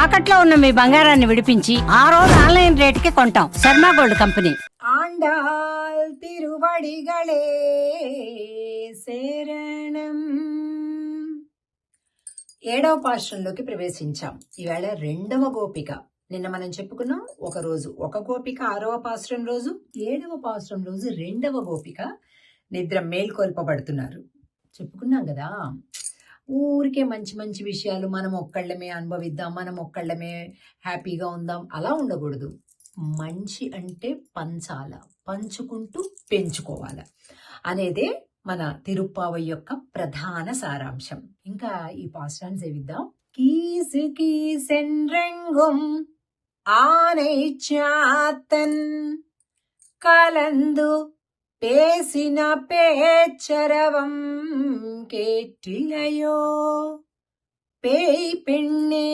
తాకట్లో ఉన్న మీ బంగారాన్ని విడిపించి ఆ రోజు ఆన్లైన్ రేటుకి కొంటాం. Sharma gold company. ఆండాల్ తిరువడిగళే శరణం. 7వ పాశ్రంలోకి ప్రవేశించాం. ఈవేళ 2వ గోపిక. నిన్న మనం చెప్పుకున్నాం ఒక రోజు ఒక గోపిక 6వ పాశ్రం రోజు, 7వ పాశ్రం రోజు 2వ గోపిక నిద్ర మేల్కొల్పబడుతున్నారు. చెప్పుకున్నాం కదా, ఊరికే మంచి మంచి విషయాలు మనం ఒక్కళ్ళమే అనుభవిద్దాం, మనం ఒక్కళ్ళమే హ్యాపీగా ఉందాం, అలా ఉండకూడదు. మంచి అంటే పంచాల, పంచుకుంటూ పెంచుకోవాల అనేదే మన తిరుప్పావై యొక్క ప్రధాన సారాంశం. ఇంకా ఈ పాశ్రాన్ని సేవిద్దాం. కీసు కీసెన్రెంగుం ఆనై చాతన్ కలందు பேசின பேச்சரவம் கேட்டிலையோ பேய் பெண்ணே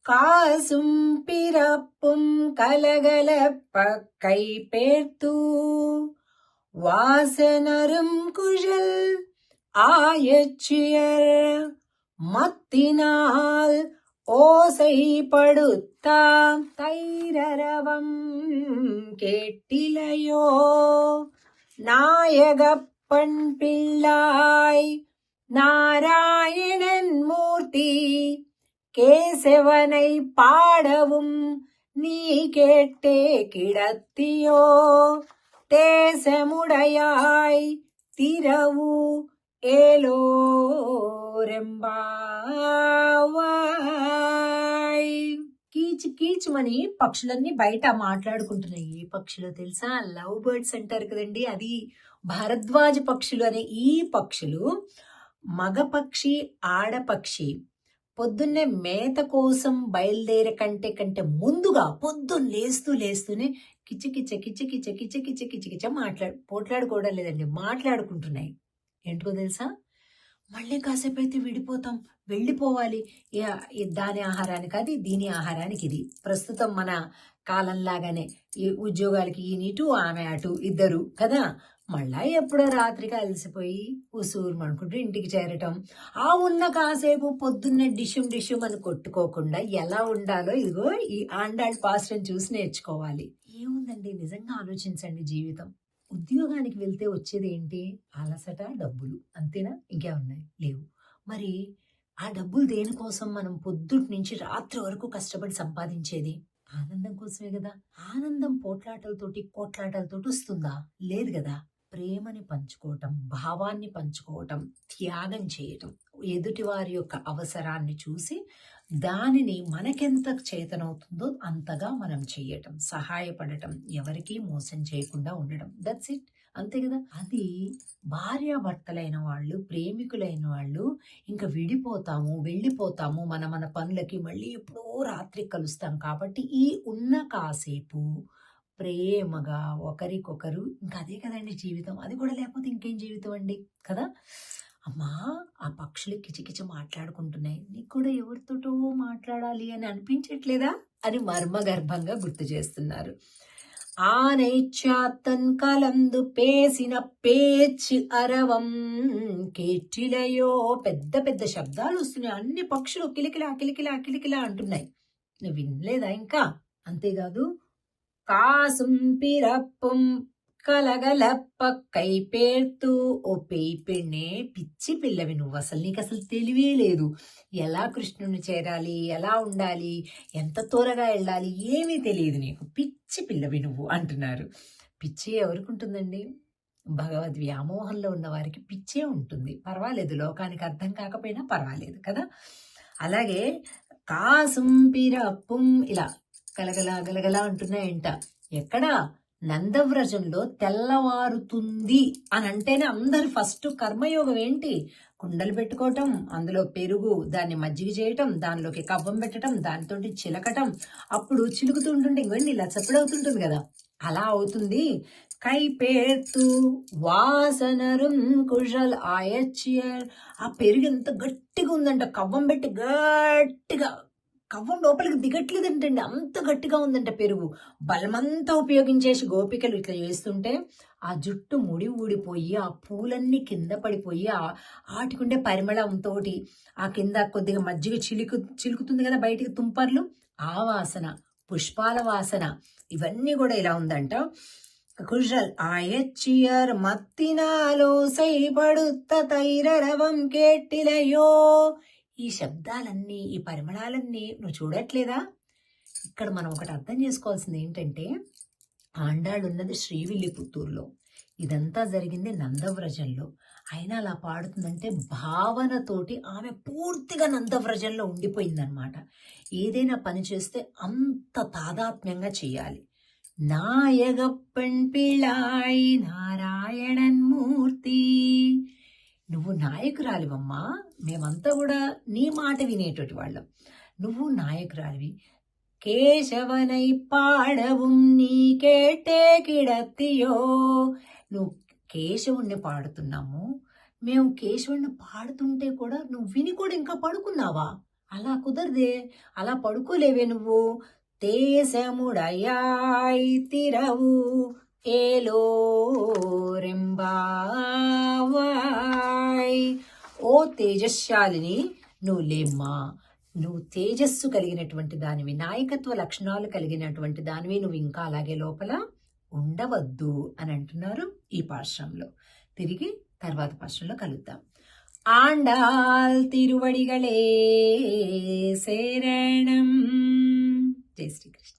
காசும் பிறப்பும் கலகலப்ப கை பேர்த்து வாசனரும் குழல் ஆயச்சியர் மத்தினால் ஓசைப்படுத்தா தைரரவம் கேட்டிலையோ நாயகப்பன் பிள்ளாய் நாராயணன் மூர்த்தி கேசவனை பாடவும் நீ கேட்டே கிடத்தியோ தேசமுடையாய் திரவு ఏలోరెంబావాయ్. కీచు కీచుమని పక్షులన్నీ బయట మాట్లాడుకుంటున్నాయి. ఏ పక్షులో తెలుసా? లవ్ బర్డ్స్ అంటారు కదండి, అది భారద్వాజ పక్షులు అనే ఈ పక్షులు మగ పక్షి ఆడపక్షి పొద్దున్నే మేత కోసం బయలుదేరే కంటే ముందుగా పొద్దున్న లేస్తూనే కిచకిచ కిచకిచ కిచకిచ కిచకిచ పోట్లాడుకోవడం లేదండి, మాట్లాడుకుంటున్నాయి. ఏంటో తెలుసా? మళ్ళీ కాసేపు అయితే విడిపోతాం, వెళ్ళిపోవాలి. దాని ఆహారానికి అది, దీని ఆహారానికి ఇది. ప్రస్తుతం మన కాలంలాగానే ఈ ఉద్యోగాలకి ఈయన ఇటు ఆమె అటు ఇద్దరు కదా. మళ్ళా ఎప్పుడో రాత్రికి అలసిపోయి ఉసూరు అనుకుంటూ ఇంటికి చేరటం. ఆ ఉన్న కాసేపు పొద్దున్న డిషుం అని కొట్టుకోకుండా ఎలా ఉండాలో ఇదిగో ఈ ఆండాళ్ పాశ్రం చూసి నేర్చుకోవాలి. ఏముందండి, నిజంగా ఆలోచించండి. జీవితం ఉద్యోగానికి వెళ్తే వచ్చేది ఏంటి? అలసట, డబ్బులు, అంతేనా? ఇంకేమున్నాయి? లేవు. మరి ఆ డబ్బులు దేనికోసం మనం పొద్దుటి నుంచి రాత్రి వరకు కష్టపడి సంపాదించేది? ఆనందం కోసమే కదా. ఆనందం పోట్లాటలతోటి కోట్లాటలతోటి వస్తుందా? లేదు కదా. ప్రేమని పంచుకోవటం, భావాన్ని పంచుకోవటం, త్యాగం చేయటం, ఎదుటి వారి యొక్క అవసరాన్ని చూసి దానిని మనకెంత చేతనవుతుందో అంతగా మనం చేయటం, సహాయపడటం, ఎవరికీ మోసం చేయకుండా ఉండడం. దట్స్ ఇట్, అంతే కదా. అది భార్యాభర్తలైన వాళ్ళు, ప్రేమికులైన వాళ్ళు ఇంకా విడిపోతాము, వెళ్ళిపోతాము, మన పనులకి మళ్ళీ ఎప్పుడో రాత్రి కలుస్తాం కాబట్టి ఈ ఉన్న కాసేపు ప్రేమగా ఒకరికొకరు, ఇంకా అదే కదండి జీవితం. అది కూడా లేకపోతే ఇంకేం జీవితం అండి కదా. అమ్మా, ఆ పక్షులు కిచకిచ మాట్లాడుకుంటున్నాయి, నీకు కూడా ఎవరితోటో మాట్లాడాలి అని అనిపించట్లేదా అని మర్మగర్భంగా గుర్తు చేస్తున్నారు. ఆనైచాతన్ కలందు పేసిన పేచ్ అరవం కేటిలయో. పెద్ద పెద్ద శబ్దాలు వస్తున్నాయి, అన్ని పక్షులు కిలికిలా కిలికిలా కిలికిలా అంటున్నాయి. నువ్వు వినలేదా ఇంకా? అంతేకాదు, కాసుం పిరప్పుం కలగలప్ప కై పేర్తూ. ఓ పేయి పెണ്ണే, పిచ్చి పిల్లవి నువ్వు, అసలు నీకు అసలు తెలివే లేదు. ఎలా కృష్ణుని చేరాలి, ఎలా ఉండాలి, ఎంత త్వరగా వెళ్ళాలి, ఏమీ తెలియదు నీకు, పిచ్చి పిల్లవి నువ్వు అంటున్నారు. పిచ్చి ఎవరికి ఉంటుందండి? భగవద్ వ్యామోహంలో ఉన్న వారికి పిచ్చే ఉంటుంది. పర్వాలేదు, లోకానికి అర్థం కాకపోయినా పర్వాలేదు కదా. అలాగే కాసుం పిరప్పుం ఇలా గలగలా అంటున్నాయంట. ఎక్కడా? నందవ్రజంలో తెల్లవారుతుంది అని అంటేనే అందరు ఫస్ట్ కర్మయోగం ఏంటి? కుండలు పెట్టుకోవటం, అందులో పెరుగు, దాన్ని మజ్జిగ చేయటం, దానిలోకి కవ్వం పెట్టడం, దానితోటి చిలకటం, అప్పుడు చిలుకుతుంటుంటే ఇంకోండి ఇలా చప్పుడవుతుంటుంది కదా, అలా అవుతుంది. కై పేర్తు వాసనరుం కుషల్ ఆయచ్చియర్. ఆ పెరుగు ఎంత గట్టిగా ఉందంట, కవ్వం పెట్టి గట్టిగా కవ్వం లోపలికి దిగట్లేదంటండి, అంత గట్టిగా ఉందంట పెరుగు. బలమంతా ఉపయోగించేసి గోపికలు ఇట్లా చేస్తుంటే ఆ జుట్టు ముడి ఊడిపోయి ఆ పూలన్నీ కింద పడిపోయి ఆటికుండే పరిమళంతో ఆ కింద కొద్దిగా మజ్జిగ చిలుకుతుంది కదా బయటికి తుంపర్లు, ఆ వాసన, పుష్పాల వాసన, ఇవన్నీ కూడా ఇలా ఉందంట. குழல் ஆயச்சியர் మత్తినాలో సైపడుత్త తైరరవం కేటిలయో. ఈ శబ్దాలన్నీ, ఈ పరిమళాలన్నీ నువ్వు చూడట్లేదా? ఇక్కడ మనం ఒకటి అర్థం చేసుకోవాల్సింది ఏంటంటే, ఆండాళ్ళు ఉన్నది శ్రీవిల్లిపుత్తూరులో, ఇదంతా జరిగింది నందవ్రజంలో. అయినా అలా పాడుతుందంటే భావనతోటి ఆమె పూర్తిగా నందవ్రజంలో ఉండిపోయిందనమాట. ఏదైనా పని చేస్తే అంత తాదాత్మ్యంగా చేయాలి. నాయగప్పన్ పిళ్ళాయి నారాయణన్ మూర్తి, నువ్వు నాయకురాలివమ్మా, మేమంతా కూడా నీ మాట వినేటటువంటి వాళ్ళం, నువ్వు నాయకురాలివి. కేశవనై పాడவும் నీ కేటే కిడత్తియో, నువ్వు కేశవుణ్ణి పాడుతున్నాము, మేము కేశవుణ్ణి పాడుతుంటే కూడా నువ్వు విని కూడా ఇంకా పడుకున్నావా? అలా కుదరదే, అలా పడుకోలేవే నువ్వు. దేశముడయాయ్ తిరవు ఏలో రెంబావాయ్. ఓ తేజశాలిని, నువ్వు లేమ్మా, నువ్వు తేజస్సు కలిగినటువంటి దానివి, నాయకత్వ లక్షణాలు కలిగినటువంటి దానివి, నువ్వు ఇంకా అలాగే లోపల ఉండవద్దు అని అంటున్నారు ఈ పాశ్రంలో. తిరిగి తర్వాత పాశ్రంలో కలుద్దాం. ఆండాల్ తిరువడిగలే శరణం. జై శ్రీకృష్ణ.